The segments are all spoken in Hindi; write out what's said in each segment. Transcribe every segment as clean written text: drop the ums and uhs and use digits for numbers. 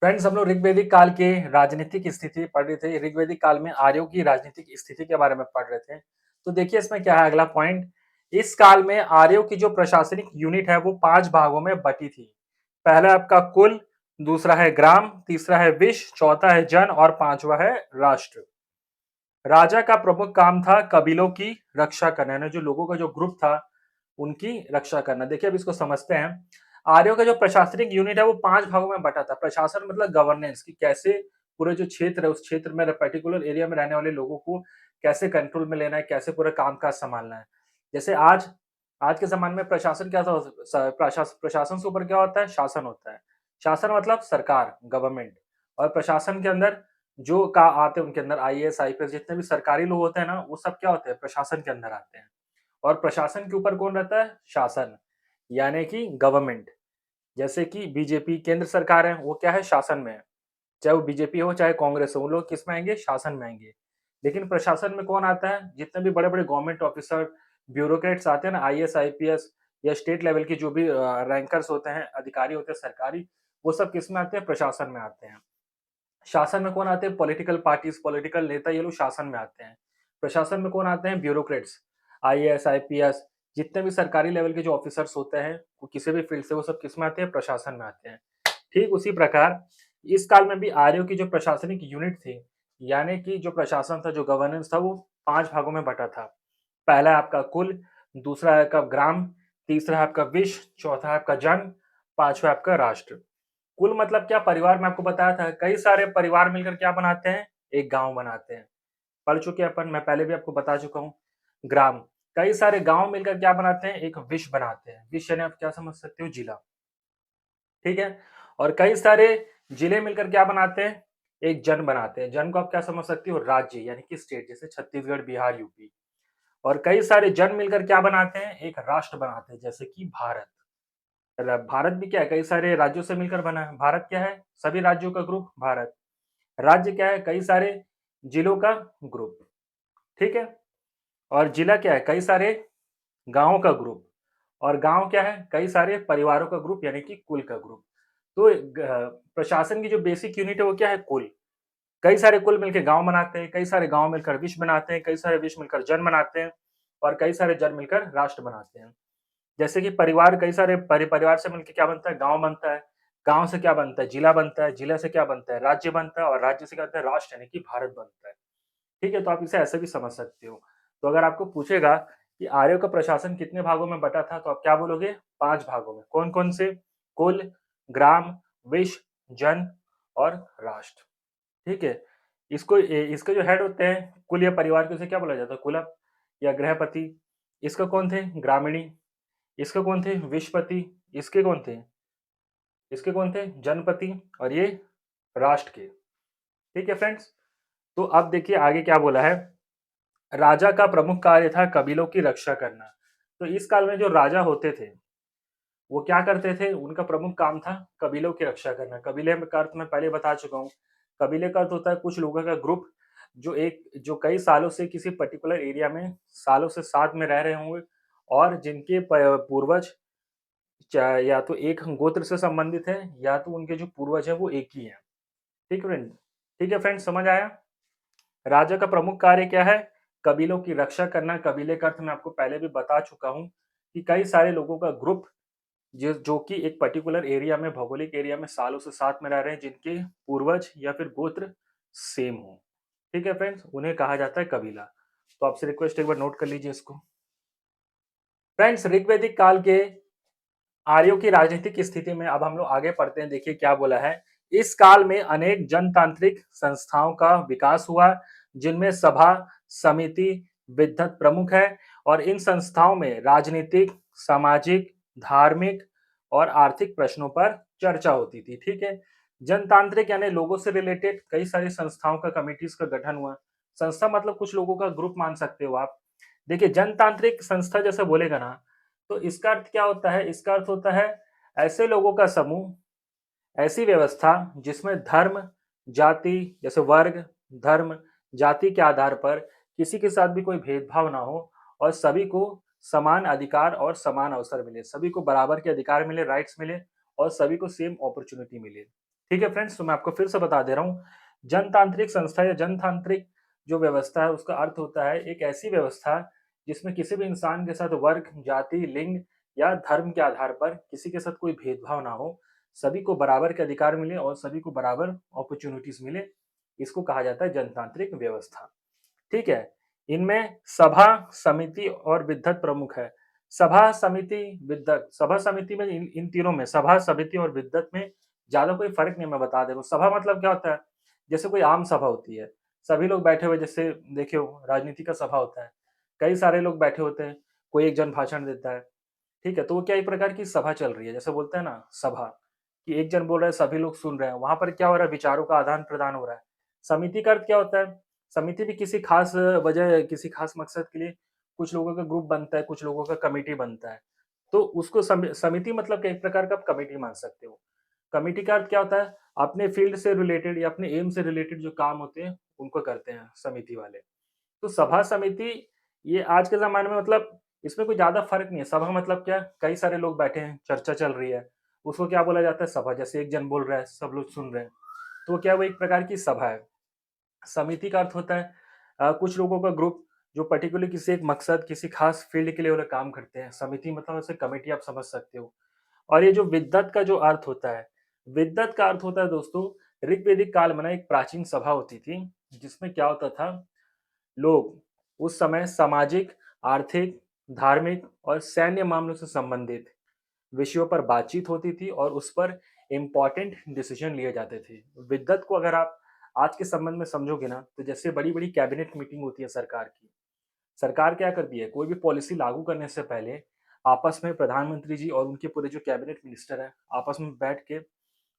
फ्रेंड्स, हम लोग ऋग्वैदिक काल के राजनीतिक स्थिति पढ़ रहे थे। ऋग्वैदिक काल में आर्यों की राजनीतिक स्थिति के बारे में पढ़ रहे थे। तो देखिए इसमें क्या है अगला पॉइंट। इस काल में आर्यों की जो प्रशासनिक यूनिट है वो 5 भागों में बटी थी। पहला आपका कुल, दूसरा है ग्राम, तीसरा है विश, चौथा है जन और पांचवा है राष्ट्र। राजा का प्रमुख काम था कबीलों की रक्षा करना, यानी जो लोगों का जो ग्रुप था उनकी रक्षा करना। देखिए अब इसको समझते हैं। आर्यों का जो प्रशासनिक यूनिट है वो 5 भागों में बटा था। प्रशासन मतलब गवर्नेंस, की कैसे पूरे जो क्षेत्र है उस क्षेत्र में पर्टिकुलर एरिया में रहने वाले लोगों को कैसे कंट्रोल में लेना है, कैसे पूरा कामकाज संभालना है। जैसे आज आज के जमाने में प्रशासन क्या था, प्रशासन से ऊपर क्या होता है, शासन होता है। शासन मतलब सरकार, गवर्नमेंट। और प्रशासन के अंदर जो का आते हैं, उनके अंदर आईएएस आईपीएस जितने भी सरकारी लोग होते हैं ना, वो सब क्या होते हैं, प्रशासन के अंदर आते हैं। और प्रशासन के ऊपर कौन रहता है, शासन, यानी कि गवर्नमेंट। जैसे कि बीजेपी केंद्र सरकार है, वो क्या है, शासन में है। चाहे वो बीजेपी हो चाहे कांग्रेस हो, वो लोग किस में आएंगे, शासन में आएंगे। लेकिन प्रशासन में कौन आता है, जितने भी बड़े बड़े गवर्नमेंट ऑफिसर ब्यूरोक्रेट्स आते हैं ना, आईएएस आईपीएस या स्टेट लेवल की जो भी रैंकर्स होते हैं, अधिकारी होते हैं सरकारी, वो सब किस में आते हैं, प्रशासन में आते हैं। शासन में कौन आते हैं, पॉलिटिकल पार्टीज, पॉलिटिकल नेता, ये लोग शासन में आते हैं। प्रशासन में कौन आते हैं, ब्यूरोक्रेट्स, आईएएस आईपीएस, जितने भी सरकारी लेवल के जो ऑफिसर्स होते हैं वो किसी भी फील्ड से, वो सब किस में आते हैं, प्रशासन में आते हैं। ठीक उसी प्रकार इस काल में भी आर्यों की जो प्रशासनिक यूनिट थी, यानी कि जो प्रशासन था, जो गवर्नेंस था, वो 5 भागों में बटा था। पहला है आपका कुल, दूसरा है आपका ग्राम, तीसरा है आपका विश्व, चौथा है आपका जन, पांचवा है आपका राष्ट्र। कुल मतलब क्या, परिवार में आपको बताया था, कई सारे परिवार मिलकर क्या बनाते हैं, एक गांव बनाते हैं। पढ़ चुके हैं अपन, मैं पहले भी आपको बता चुका हूँ। ग्राम, कई सारे गांव मिलकर क्या बनाते हैं, एक विश्व बनाते हैं। विश्व यानी आप क्या समझ सकते हो, जिला। ठीक है। और कई सारे जिले मिलकर क्या बनाते हैं, एक जन बनाते हैं। जन को आप क्या समझ सकते हो, राज्य यानी कि स्टेट, जैसे छत्तीसगढ़, बिहार, यूपी। और कई सारे जन मिलकर क्या बनाते हैं, एक राष्ट्र बनाते हैं, जैसे कि भारत। भारत भी क्या है, कई सारे राज्यों से मिलकर बना है। भारत क्या है, सभी राज्यों का ग्रुप भारत। राज्य क्या है, कई सारे जिलों का ग्रुप। ठीक है। और जिला क्या है, कई सारे गांवों का ग्रुप। और गांव क्या है, कई सारे परिवारों का ग्रुप, यानी कि कुल का ग्रुप। तो प्रशासन की जो बेसिक यूनिट है वो क्या है, कुल। कई सारे कुल मिलकर गांव बनाते हैं, कई सारे गांव मिलकर विश्व बनाते हैं, कई सारे विश्व मिलकर जन बनाते हैं, और कई सारे जन मिलकर राष्ट्र बनाते हैं। जैसे कि परिवार, कई सारे परिवार से मिलकर क्या बनता है, गांव बनता है। गांव से क्या बनता है, जिला बनता है। जिला से क्या बनता है, राज्य बनता है। और राज्य से क्या बनता है, राष्ट्र यानी कि भारत बनता है। ठीक है, तो आप इसे ऐसे भी समझ सकते हो। तो अगर आपको पूछेगा कि आर्यों का प्रशासन कितने भागों में बटा था, तो आप क्या बोलोगे, 5 भागों में। कौन कौन से, कुल, ग्राम, विश्व, जन और राष्ट्र। ठीक है। इसके जो हेड होते हैं, कुल या परिवार के, उसे क्या बोला जाता है, कुलप या गृहपति। इसका कौन थे, ग्रामीणी। इसके कौन थे, विश्वपति। इसके कौन थे, इसके कौन थे, जनपति। और ये राष्ट्र के। ठीक है फ्रेंड्स। तो अब देखिए आगे क्या बोला है। राजा का प्रमुख कार्य था कबीलों की रक्षा करना। तो इस काल में जो राजा होते थे वो क्या करते थे, उनका प्रमुख काम था कबीलों की रक्षा करना। कबीले का अर्थ मैं पहले बता चुका हूँ। कबीले का अर्थ होता है कुछ लोगों का ग्रुप, जो कई सालों से किसी पर्टिकुलर एरिया में सालों से साथ में रह रहे होंगे, और जिनके पूर्वज या तो एक गोत्र से संबंधित है, या तो उनके जो पूर्वज है वो एक ही है। ठीक है फ्रेंड, ठीक है फ्रेंड, समझ आया। राजा का प्रमुख कार्य क्या है, कबीलों की रक्षा करना। कबीले का अर्थ मैं आपको पहले भी बता चुका हूँ कि कई सारे लोगों का ग्रुप, जो कि एक पर्टिकुलर एरिया में, भौगोलिक एरिया में सालों से साथ में रह रहे हैं, जिनके पूर्वज या फिर गोत्र सेम हो। ठीक है फ्रेंड्स, उन्हें कहा जाता है कबीला। तो आपसे रिक्वेस्ट, एक बार नोट कर लीजिए इसको। फ्रेंड्स, ऋग्वैदिक काल के आर्यों की राजनीतिक स्थिति में अब हम लोग आगे पढ़ते हैं। देखिए क्या बोला है। इस काल में अनेक जनतांत्रिक संस्थाओं का विकास हुआ, जिनमें सभा, समिति, विद्वत प्रमुख है। और इन संस्थाओं में राजनीतिक, सामाजिक, धार्मिक और आर्थिक प्रश्नों पर चर्चा होती थी। ठीक है। जनतांत्रिक यानी लोगों से रिलेटेड कई सारी संस्थाओं का, कमिटीज का गठन हुआ। संस्था मतलब कुछ लोगों का ग्रुप मान सकते हो आप। देखिए जनतांत्रिक संस्था जैसे बोलेगा ना, तो इसका अर्थ क्या होता है, इसका अर्थ होता है ऐसे लोगों का समूह, ऐसी व्यवस्था जिसमें धर्म, जाति, जैसे वर्ग, धर्म, जाति के आधार पर किसी के साथ भी कोई भेदभाव ना हो, और सभी को समान अधिकार और समान अवसर मिले, सभी को बराबर के अधिकार मिले, राइट्स मिले, और सभी को सेम अपॉर्चुनिटी मिले। ठीक है फ्रेंड्स, तो मैं आपको फिर से बता दे रहा हूँ, जनतांत्रिक संस्था या जनतांत्रिक जो व्यवस्था है उसका अर्थ होता है एक ऐसी व्यवस्था जिसमें किसी भी इंसान के साथ वर्ग, जाति, लिंग या धर्म के आधार पर किसी के साथ कोई भेदभाव ना हो, सभी को बराबर के अधिकार मिले और सभी को बराबर अपॉर्चुनिटीज मिले, इसको कहा जाता है जनतांत्रिक व्यवस्था। ठीक है। इनमें सभा, समिति और विद्वत प्रमुख है। सभा, समिति, विद्वत। सभा, समिति में इन इन तीनों में सभा, समिति और विद्वत में ज्यादा कोई फर्क नहीं, मैं बता दे रहा हूँ। सभा मतलब क्या होता है, जैसे कोई आम सभा होती है, सभी लोग बैठे हुए, जैसे देखियो राजनीति का सभा होता है, कई सारे लोग बैठे होते हैं, कोई एक जन भाषण देता है। ठीक है, तो वो क्या एक प्रकार की सभा चल रही है, जैसे बोलते हैं ना सभा, कि एक जन बोल रहा है सभी लोग सुन रहे हैं, वहां पर क्या हो रहा है, विचारों का आदान प्रदान हो रहा है। समिति का अर्थ क्या होता है, समिति भी किसी खास वजह, किसी खास मकसद के लिए कुछ लोगों का ग्रुप बनता है, कुछ लोगों का कमेटी बनता है, तो उसको समिति मतलब कि एक प्रकार का आप कमेटी मान सकते हो। कमेटी का अर्थ क्या होता है, अपने फील्ड से रिलेटेड या अपने एम से रिलेटेड जो काम होते हैं उनको करते हैं समिति वाले। तो सभा, समिति, ये आज के ज़माने में मतलब इसमें कोई ज़्यादा फ़र्क नहीं है। सभा मतलब क्या, कई सारे लोग बैठे हैं, चर्चा चल रही है, उसको क्या बोला जाता है, सभा। जैसे एक जन बोल रहा है, सब लोग सुन रहे हैं, तो वो क्या है, वो एक प्रकार की सभा है। समिति का अर्थ होता है कुछ लोगों का ग्रुप जो पर्टिकुलर किसी एक मकसद, किसी खास फील्ड के लिए वो लोग काम करते हैं। समिति मतलब ऐसे कमेटी आप समझ सकते हो। और ये जो विद्वत का जो अर्थ होता है, विद्वत का अर्थ होता है दोस्तों, ऋग्वेदिक काल में ना एक प्राचीन सभा होती थी, जिसमें क्या होता था, लोग उस समय सामाजिक, आर्थिक, धार्मिक और सैन्य मामलों से संबंधित विषयों पर बातचीत होती थी और उस पर इम्पोर्टेंट डिसीजन लिए जाते थे। विद्वत को अगर आप आज के संबंध में समझोगे ना, तो जैसे बड़ी-बड़ी कैबिनेट मीटिंग होती है सरकार की। सरकार क्या करती है, कोई भी पॉलिसी लागू करने से पहले आपस में प्रधानमंत्री जी और उनके पूरे जो कैबिनेट मिनिस्टर हैं, आपस में बैठ के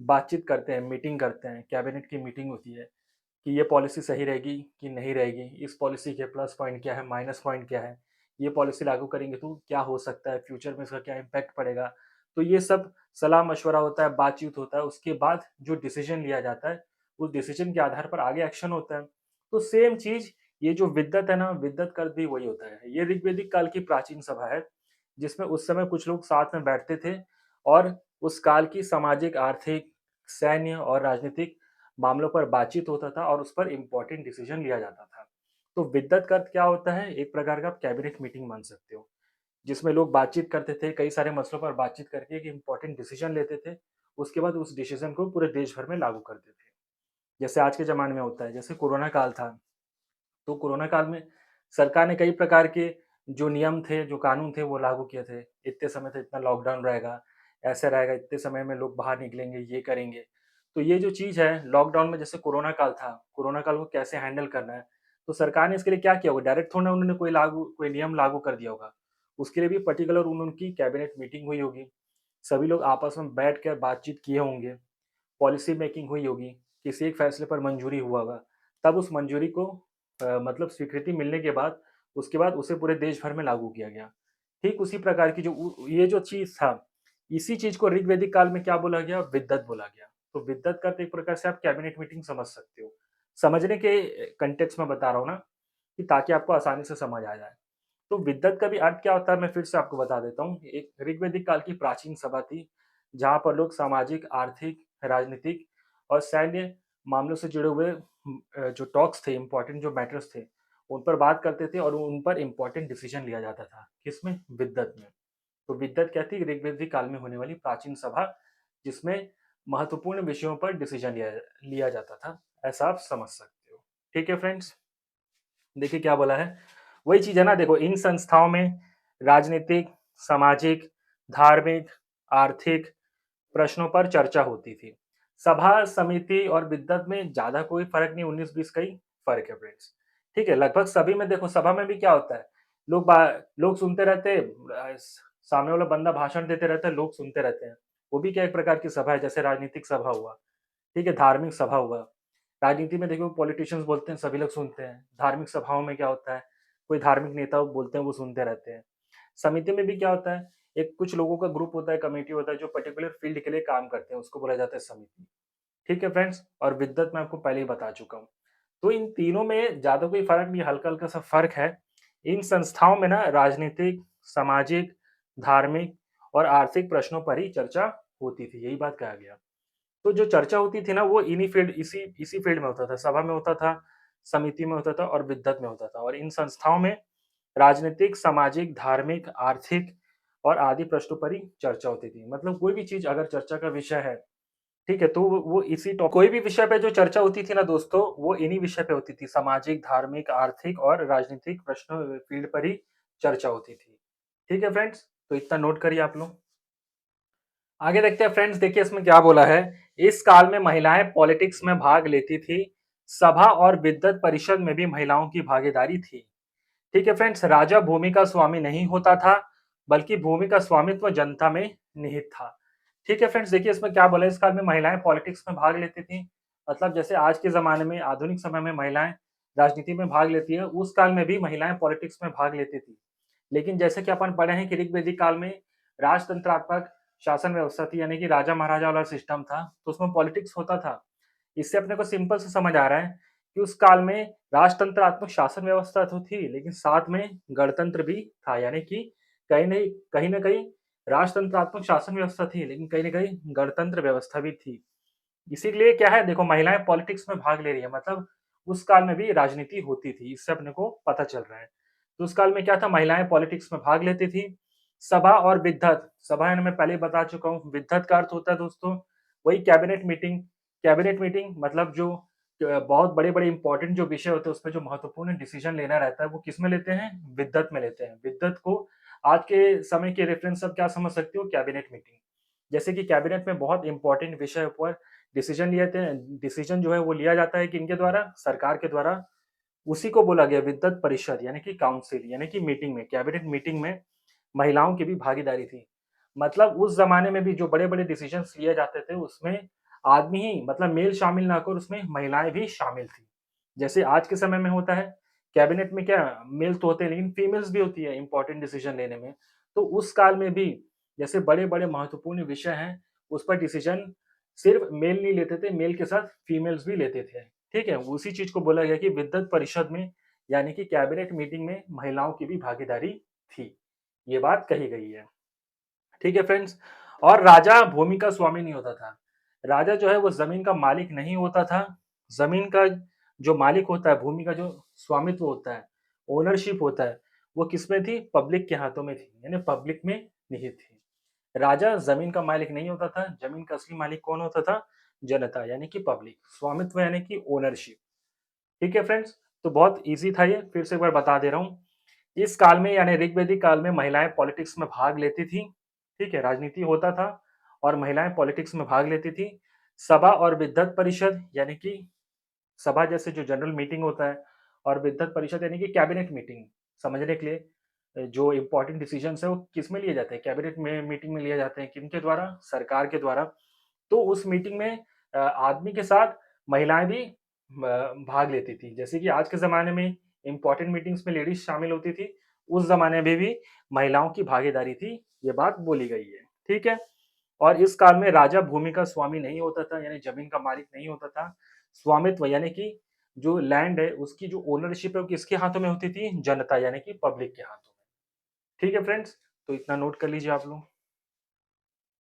बातचीत करते हैं, मीटिंग करते हैं, कैबिनेट की मीटिंग होती है। कि ये पॉलिसी सही रहेगी कि नहीं रहेगी, इस पॉलिसी के प्लस पॉइंट क्या है, माइनस पॉइंट क्या है, ये पॉलिसी लागू करेंगे तो क्या हो सकता है, फ्यूचर में इसका क्या इम्पैक्ट पड़ेगा। तो ये सब सलाह मशवरा होता है, बातचीत होता है, उसके बाद जो डिसीजन लिया जाता है, उस डिसीजन के आधार पर आगे एक्शन होता है। तो सेम चीज, ये जो विद्वत है ना, विद्वत का अर्थ भी वही होता है। ये ऋग्वेदिक काल की प्राचीन सभा है, जिसमें उस समय कुछ लोग साथ में बैठते थे और उस काल की सामाजिक, आर्थिक, सैन्य और राजनीतिक मामलों पर बातचीत होता था और उस पर इम्पोर्टेंट डिसीजन लिया जाता था। तो विद्वत का अर्थ क्या होता है, एक प्रकार का आप कैबिनेट मीटिंग मान सकते हो, जिसमें लोग बातचीत करते थे, कई सारे मसलों पर बातचीत करके एक इम्पोर्टेंट डिसीजन लेते थे, उसके बाद उस डिसीजन को पूरे देश भर में लागू करते थे। जैसे आज के ज़माने में होता है, जैसे कोरोना काल था, तो कोरोना काल में सरकार ने कई प्रकार के जो नियम थे, जो कानून थे, वो लागू किए थे। इतने समय तक इतना लॉकडाउन रहेगा, ऐसे रहेगा, इतने समय में लोग बाहर निकलेंगे, ये करेंगे। तो ये जो चीज़ है, लॉकडाउन में जैसे कोरोना काल था, कोरोना काल को कैसे हैंडल करना है, तो सरकार ने इसके लिए क्या किया होगा, डायरेक्ट थोड़ी ना उन्होंने कोई नियम लागू कर दिया होगा। उसके लिए भी पर्टिकुलर उनकी कैबिनेट मीटिंग हुई होगी। सभी लोग आपस में बैठ कर बातचीत किए होंगे, पॉलिसी मेकिंग हुई होगी, किसी एक फैसले पर मंजूरी हुआ होगा, तब उस मंजूरी को मतलब स्वीकृति मिलने के बाद, उसके बाद उसे पूरे देश भर में लागू किया गया। ठीक उसी प्रकार की जो ये जो चीज़ था, इसी चीज़ को ऋग्वेदिक काल में क्या बोला गया? विद्वत बोला गया। तो विद्वत का तो एक प्रकार से आप कैबिनेट मीटिंग समझ सकते हो। समझने के कॉन्टेक्स्ट में बता रहा हूँ ना, कि ताकि आपको आसानी से समझ आ जाए। तो विद्वत का भी अर्थ क्या होता है, मैं फिर से आपको बता देता हूँ। एक ऋग्वेदिक काल की प्राचीन सभा थी, जहाँ पर लोग सामाजिक, आर्थिक, राजनीतिक और सैन्य मामलों से जुड़े हुए जो टॉक्स थे, इम्पोर्टेंट जो मैटर्स थे, उन पर बात करते थे और उन पर इम्पोर्टेंट डिसीजन लिया जाता था। किसमें? विद्वत में। तो विद्वत क्या थी? ऋग्वेदिक काल में होने वाली प्राचीन सभा, जिसमें महत्वपूर्ण विषयों पर डिसीजन लिया लिया जाता था। ऐसा आप समझ सकते हो। ठीक है फ्रेंड्स? देखिए क्या बोला है, वही चीज़ है ना, देखो इन संस्थाओं में राजनीतिक, सामाजिक, धार्मिक, आर्थिक प्रश्नों पर चर्चा होती थी। सभा, समिति और विद्वत में ज़्यादा कोई फ़र्क नहीं, 19-20 का ही फ़र्क है फ्रेंड्स। ठीक है? लगभग सभी में देखो, सभा में भी क्या होता है, लोग बा लोग सुनते रहते हैं, सामने वाला बंदा भाषण देते रहता है, लोग सुनते रहते हैं। वो भी क्या एक प्रकार की सभा है, जैसे राजनीतिक सभा हुआ, ठीक है? धार्मिक सभा हुआ। राजनीति में देखो पॉलिटिशियंस बोलते हैं, सभी लोग सुनते हैं। धार्मिक सभाओं में क्या होता है, कोई धार्मिक नेता बोलते हैं, वो सुनते रहते हैं। समिति में भी क्या होता है, एक कुछ लोगों का ग्रुप होता है, कमेटी होता है, जो पर्टिकुलर फील्ड के लिए काम करते हैं, उसको बोला जाता है समिति। ठीक है फ्रेंड्स? और विद्वत मैं आपको पहले ही बता चुका हूँ। तो इन तीनों में ज़्यादा कोई फ़र्क नहीं, हल्का-हल्का सा फ़र्क है। इन संस्थाओं में ना राजनीतिक, सामाजिक, धार्मिक और आर्थिक प्रश्नों पर ही चर्चा होती थी, यही बात कहा गया। तो जो चर्चा होती थी ना वो इन्हीं फील्ड इसी इसी फील्ड में होता था, सभा में होता था, समिति में होता था और विद्वत में होता था और इन संस्थाओं में राजनीतिक, सामाजिक, धार्मिक, आर्थिक और आदि प्रश्नों पर ही चर्चा होती थी। मतलब कोई भी चीज़ अगर चर्चा का विषय है, ठीक है? तो वो इसी टॉप कोई भी विषय पे जो चर्चा होती थी ना दोस्तों, वो इन्हीं विषय पे होती थी। सामाजिक, धार्मिक, आर्थिक और राजनीतिक प्रश्नों फील्ड पर ही चर्चा होती थी। ठीक है फ्रेंड्स? तो इतना नोट करिए आप लोग। आगे देखते हैं फ्रेंड्स, देखिए इसमें क्या बोला है। इस काल में महिलाएं पॉलिटिक्स में भाग लेती थी। सभा और विद्वत परिषद में भी महिलाओं की भागीदारी थी। ठीक है फ्रेंड्स, राजा भूमि का स्वामी नहीं होता था, बल्कि भूमि का स्वामित्व जनता में निहित था। ठीक है फ्रेंड्स, देखिए इसमें क्या बोला है, इस काल में महिलाएं पॉलिटिक्स में भाग लेती थी। मतलब जैसे आज के जमाने में, आधुनिक समय में महिलाएं राजनीति में भाग लेती है, उस काल में भी महिलाएं पॉलिटिक्स में भाग लेती थी। लेकिन जैसे कि अपन पढ़े हैं कि ऋग्वैदिक काल में राजतंत्रात्मक शासन व्यवस्था थी, यानी कि राजा महाराजा वाला सिस्टम था, तो उसमें पॉलिटिक्स होता था। इससे अपने को सिंपल से समझ आ रहा है कि उस काल में राजतंत्रात्मक शासन व्यवस्था तो थी, लेकिन साथ में गणतंत्र भी था, यानी कि कहीं न कहीं राजतंत्रात्मक शासन व्यवस्था थी, लेकिन कहीं न कहीं गणतंत्र व्यवस्था भी थी। इसीलिए क्या है, देखो महिलाएं पॉलिटिक्स में भाग ले रही है, मतलब उस काल में भी राजनीति होती थी, इससे अपने को पता चल रहा है। तो उस काल में क्या था, महिलाएं पॉलिटिक्स में भाग लेती थी। सभा और विद्वत, सभा यानी मैं पहले ही बता चुका हूँ, विद्वत का अर्थ होता है दोस्तों वही कैबिनेट मीटिंग। कैबिनेट मीटिंग मतलब जो बहुत बड़े बड़े इंपॉर्टेंट जो विषय होते हैं उसमें जो महत्वपूर्ण डिसीजन लेना रहता है वो किस में लेते हैं, विद्वत में लेते हैं। विद्वत को आज के समय के रेफरेंस सब क्या समझ सकते हो, कैबिनेट मीटिंग। जैसे कि कैबिनेट में बहुत इंपॉर्टेंट विषय पर डिसीजन लिए थे, डिसीजन जो है वो लिया जाता है किनके द्वारा, सरकार के द्वारा। उसी को बोला गया विद्वत परिषद, यानी कि काउंसिल, यानी कि मीटिंग में, कैबिनेट मीटिंग में महिलाओं की भी भागीदारी थी। मतलब उस जमाने में भी जो बड़े बड़े डिसीजन लिए जाते थे उसमें आदमी ही, मतलब मेल शामिल ना कर, उसमें महिलाएं भी शामिल थी। जैसे आज के समय में होता है, कैबिनेट में क्या मेल तो होते हैं, लेकिन फीमेल्स भी होती है इंपॉर्टेंट डिसीजन लेने में। तो उस काल में भी जैसे बड़े बड़े महत्वपूर्ण विषय हैं, उस पर डिसीजन सिर्फ मेल नहीं लेते थे, मेल के साथ फीमेल्स भी लेते थे। ठीक है, उसी चीज को बोला गया कि विद्वत परिषद में, यानी कि कैबिनेट मीटिंग में महिलाओं की भी भागीदारी थी। ये बात कही गई है। ठीक है फ्रेंड्स, और राजा भूमि का स्वामी नहीं होता था। राजा जो है वो जमीन का मालिक नहीं होता था। जमीन का जो मालिक होता है, भूमि का जो स्वामित्व होता है, ओनरशिप होता है, वो किसमें थी, पब्लिक के हाथों में थी, यानी पब्लिक में निहित थी। राजा जमीन का मालिक नहीं होता था, जमीन का असली मालिक कौन होता था, जनता, यानी कि पब्लिक। स्वामित्व यानी कि ओनरशिप। ठीक है फ्रेंड्स, तो बहुत इजी था ये, फिर से एक बार बता दे रहा हूँ। इस काल में यानी ऋग्वैदिक काल में महिलाएं पॉलिटिक्स में भाग लेती थी। ठीक है, राजनीति होता था और महिलाएं पॉलिटिक्स में भाग लेती थी। सभा और विद्वत परिषद, यानी कि सभा जैसे जो जनरल मीटिंग होता है, और विद्वत परिषद यानी कि कैबिनेट मीटिंग, समझने के लिए जो इंपॉर्टेंट डिसीजन है वो किस में लिए जाते हैं, कैबिनेट में मीटिंग में लिए जाते हैं, किनके द्वारा, सरकार के द्वारा। तो उस मीटिंग में आदमी के साथ महिलाएं भी भाग लेती थी। जैसे कि आज के ज़माने में इम्पोर्टेंट मीटिंग्स में लेडीज़ शामिल होती थी, उस ज़माने में भी महिलाओं की भागीदारी थी, ये बात बोली गई है। ठीक है? और इस काल में राजा भूमि का स्वामी नहीं होता था, यानी ज़मीन का मालिक नहीं होता था। स्वामित्व यानी कि जो लैंड है, उसकी जो ओनरशिप है, वो किसके हाथों में होती थी? जनता यानी कि पब्लिक के हाथों में। ठीक है फ्रेंड्स? तो इतना नोट कर लीजिए आप लोग।